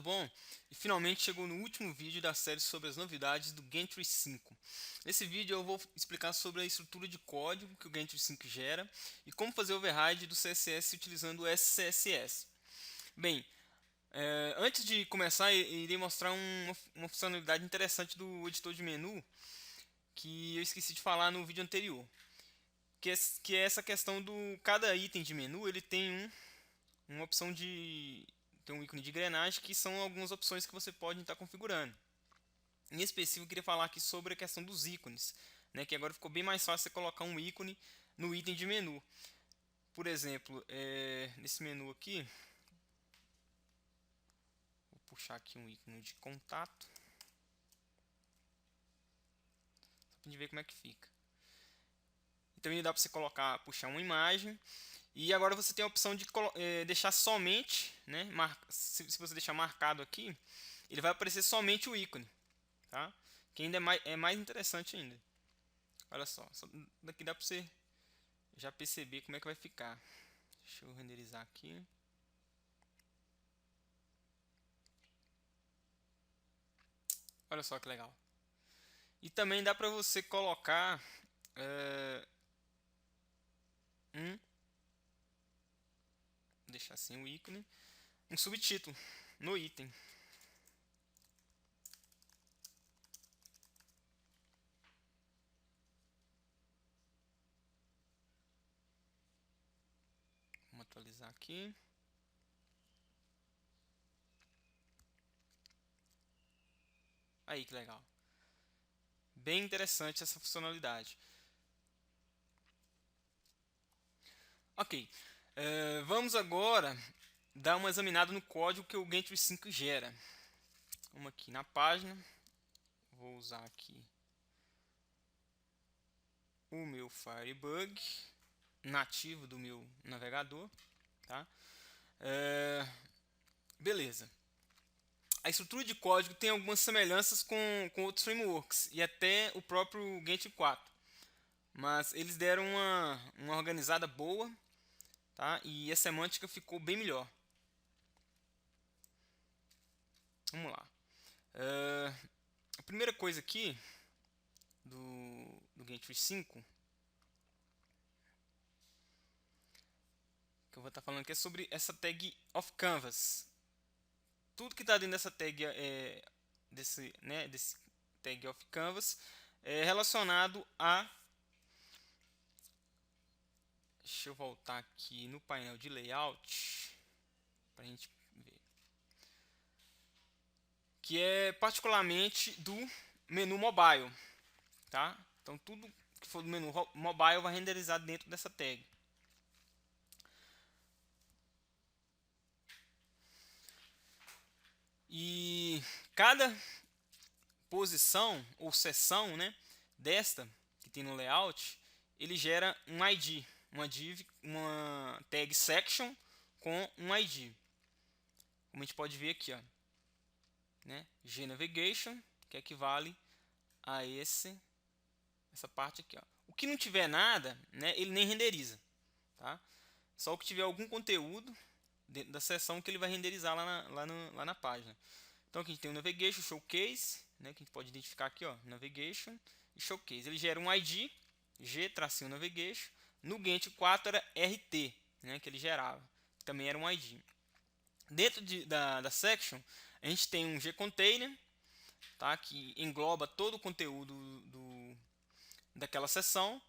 tudo bom? E finalmente chegou no último vídeo da série sobre as novidades do Gentry 5. Nesse vídeo eu vou explicar sobre a estrutura de código que o Gentry 5 gera e como fazer override do CSS utilizando o SCSS. Bem, antes de começar, eu irei mostrar uma funcionalidade interessante do editor de menu que eu esqueci de falar no vídeo anterior, que é essa questão do cada item de menu ele tem uma opção de tem um ícone de engrenagem, que são algumas opções que você pode estar configurando. Em específico, eu queria falar aqui sobre a questão dos ícones, né, que agora ficou bem mais fácil você colocar um ícone no item de menu. Por exemplo, nesse menu aqui, vou puxar aqui um ícone de contato, só para a gente ver como é que fica. E também dá para você puxar uma imagem. E agora você tem a opção de deixar somente, né, se você deixar marcado aqui, ele vai aparecer somente o ícone, tá? Que ainda é mais interessante ainda. Olha só daqui dá para você já perceber como é que vai ficar. Deixa eu renderizar aqui. Olha só que legal. E também dá para você colocar um, deixar assim o ícone, um subtítulo no item. Vamos atualizar aqui. Aí que legal. Bem interessante essa funcionalidade. Ok, vamos agora dar uma examinada no código que o Gentry 5 gera. Vamos aqui na página, vou usar aqui o meu Firebug nativo do meu navegador, tá? Beleza. A estrutura de código tem algumas semelhanças com outros frameworks e até o próprio Gentry 4, mas eles deram uma organizada boa, tá? E a semântica ficou bem melhor. Vamos lá. A primeira coisa aqui do Gentry 5 que eu vou estar falando aqui é sobre essa tag of canvas. Tudo que está dentro dessa tag desse tag of canvas é relacionado a. Deixa eu voltar aqui no painel de layout para a gente ver, que é particularmente do menu mobile, tá? Então tudo que for do menu mobile vai renderizar dentro dessa tag. E cada posição ou seção, né, desta que tem no layout, ele gera um ID, uma tag section com um ID. Como a gente pode ver aqui, ó, né, gnavigation, que equivale a essa parte aqui, ó. O que não tiver nada, né, ele nem renderiza, tá? Só o que tiver algum conteúdo dentro da seção que ele vai renderizar lá na página. Então aqui a gente tem o navigation, showcase, né, que a gente pode identificar aqui, ó, navigation e showcase. Ele gera um ID, g-navigation. No Gantt 4 era RT, né, que ele gerava. Também era um ID. Dentro da section, a gente tem um gcontainer, tá, que engloba todo o conteúdo daquela seção.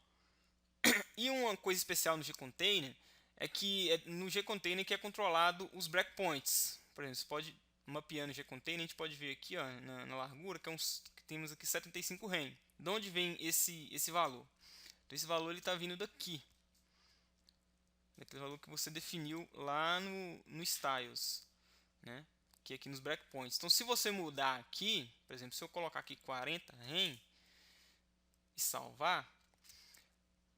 E uma coisa especial no gcontainer é que no gcontainer que é controlado os breakpoints. Por exemplo, você pode mapeando o gcontainer, a gente pode ver aqui, ó, na largura que temos aqui 75 rem. De onde vem esse valor? Então, esse valor está vindo daqui. Aquele valor que você definiu lá no styles, né? Que é aqui nos breakpoints. Então, se você mudar aqui, por exemplo, se eu colocar aqui 40 rem e salvar,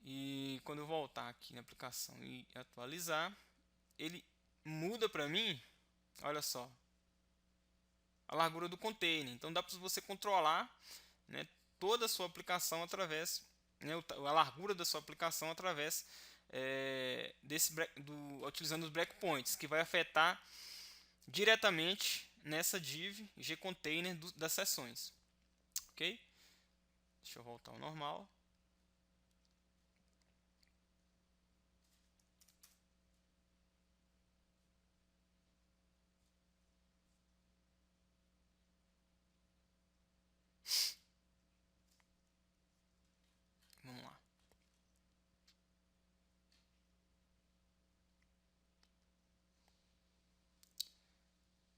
e quando eu voltar aqui na aplicação e atualizar, ele muda para mim, olha só, a largura do container. Então dá para você controlar, né, toda a sua aplicação através, né, a largura da sua aplicação através utilizando os breakpoints, que vai afetar diretamente, nessa div gcontainer das seções, ok? Deixa eu voltar ao normal. Vamos lá.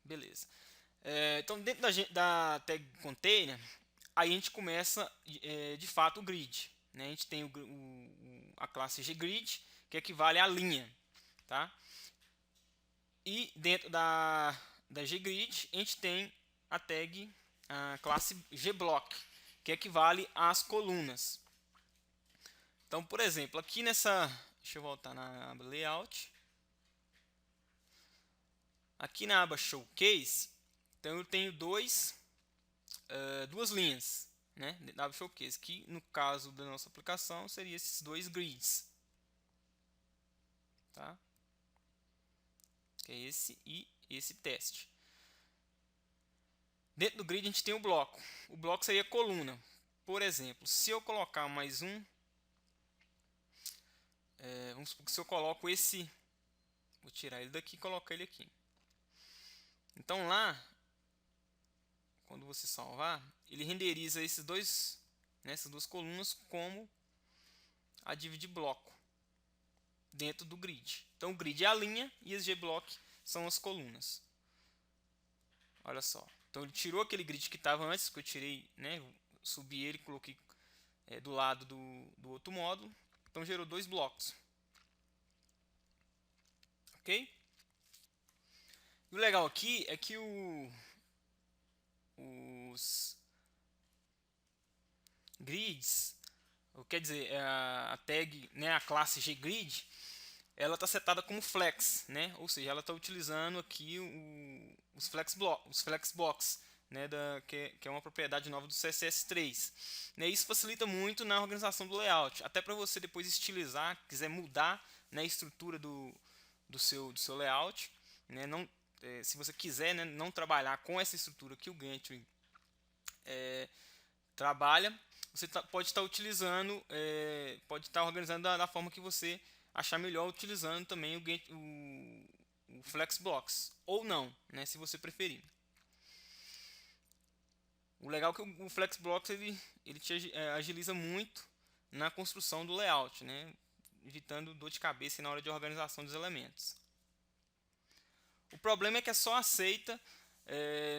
Beleza. Então, dentro da tag container, aí a gente começa de fato o grid, né? A gente tem a classe gGrid, que equivale à linha, tá? E dentro da gGrid, a gente tem a classe gblock, que equivale às colunas. Então, por exemplo, aqui nessa... Deixa eu voltar na aba Layout. Aqui na aba Showcase, então eu tenho duas linhas, né, da aba Showcase, que no caso da nossa aplicação seria esses dois grids, tá? Que é esse e esse teste. Dentro do grid a gente tem o bloco seria coluna. Por exemplo, se eu colocar mais um, vamos supor que se eu coloco esse, vou tirar ele daqui e colocar ele aqui. Então lá, quando você salvar, ele renderiza essas duas colunas como a div de bloco dentro do grid. Então o grid é a linha e as gblock são as colunas. Olha só. Então ele tirou aquele grid que estava antes, que eu tirei, né, subi ele e coloquei do lado do outro módulo. Então gerou dois blocos. Ok? E o legal aqui é que os grids, quer dizer, a tag, né, a classe gGrid, ela está setada como flex, né? Ou seja, ela está utilizando aqui os flexbox, né? Que é uma propriedade nova do CSS3. Né? Isso facilita muito na organização do layout, até para você depois estilizar, quiser mudar, né, a estrutura do seu layout, né? Não, se você quiser, né, não trabalhar com essa estrutura que o Gantry trabalha, você pode estar utilizando, pode estar organizando da forma que você achar melhor, utilizando também o Flexbox, ou não, né, se você preferir. O legal é que o Flexbox ele te agiliza muito na construção do layout, né, evitando dor de cabeça na hora de organização dos elementos. O problema é que é só aceita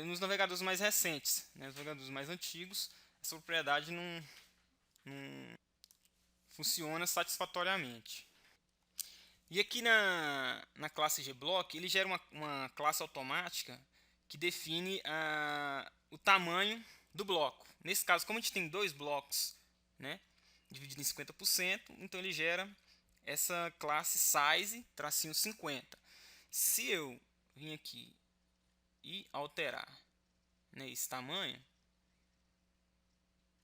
nos navegadores mais recentes, né, nos navegadores mais antigos, essa propriedade não funciona satisfatoriamente. E aqui na classe gblock, ele gera uma classe automática que define o tamanho do bloco. Nesse caso, como a gente tem dois blocos, né, dividido em 50%, então ele gera essa classe size tracinho 50. Se eu vir aqui e alterar, né, esse tamanho,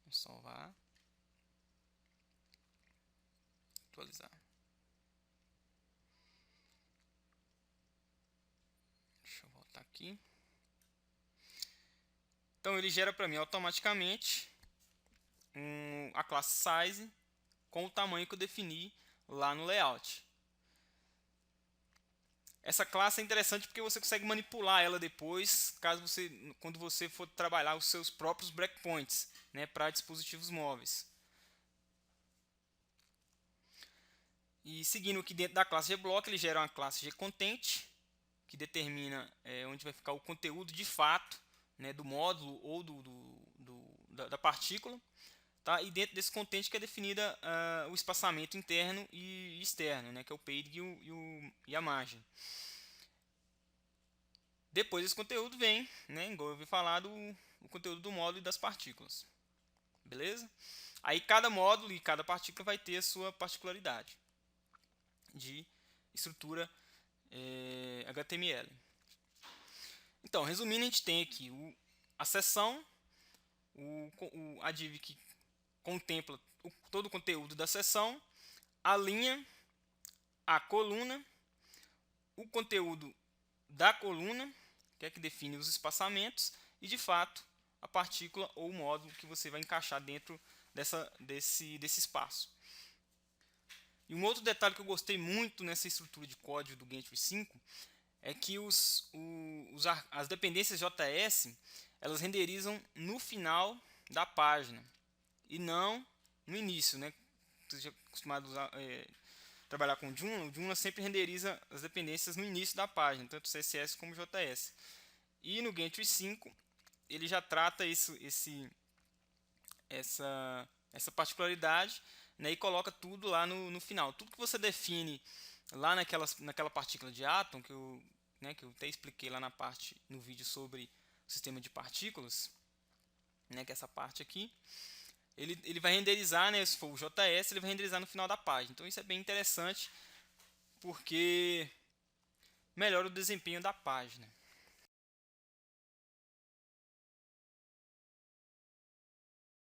vou salvar, atualizar. Deixa eu voltar aqui. Então ele gera para mim automaticamente a classe size com o tamanho que eu defini lá no layout. Essa classe é interessante porque você consegue manipular ela depois, quando você for trabalhar os seus próprios breakpoints, né, para dispositivos móveis. E seguindo aqui dentro da classe gblock, ele gera uma classe gcontent, que determina onde vai ficar o conteúdo de fato, né, do módulo ou da partícula. Tá? E dentro desse content que é definida o espaçamento interno e externo, né, que é o padding e a margem. Depois desse conteúdo vem, né, igual eu havia falado, o conteúdo do módulo e das partículas. Beleza? Aí cada módulo e cada partícula vai ter a sua particularidade de estrutura HTML. Então, resumindo, a gente tem aqui a seção, a div que contempla todo o conteúdo da seção, a linha, a coluna, o conteúdo da coluna, que é que define os espaçamentos e, de fato, a partícula ou o módulo que você vai encaixar dentro desse espaço. E um outro detalhe que eu gostei muito nessa estrutura de código do Gantry 5 é que as dependências JS elas renderizam no final da página e não no início, né? Você já é acostumado a usar, trabalhar com Joomla, o Joomla sempre renderiza as dependências no início da página, tanto CSS como JS. E no Gantry 5 ele já trata essa particularidade, né, e coloca tudo lá no final. Tudo que você define lá naquela partícula de átomo, que eu até expliquei lá no vídeo sobre o sistema de partículas, né, que é essa parte aqui, ele vai renderizar, né, se for o JS, ele vai renderizar no final da página. Então isso é bem interessante, porque melhora o desempenho da página.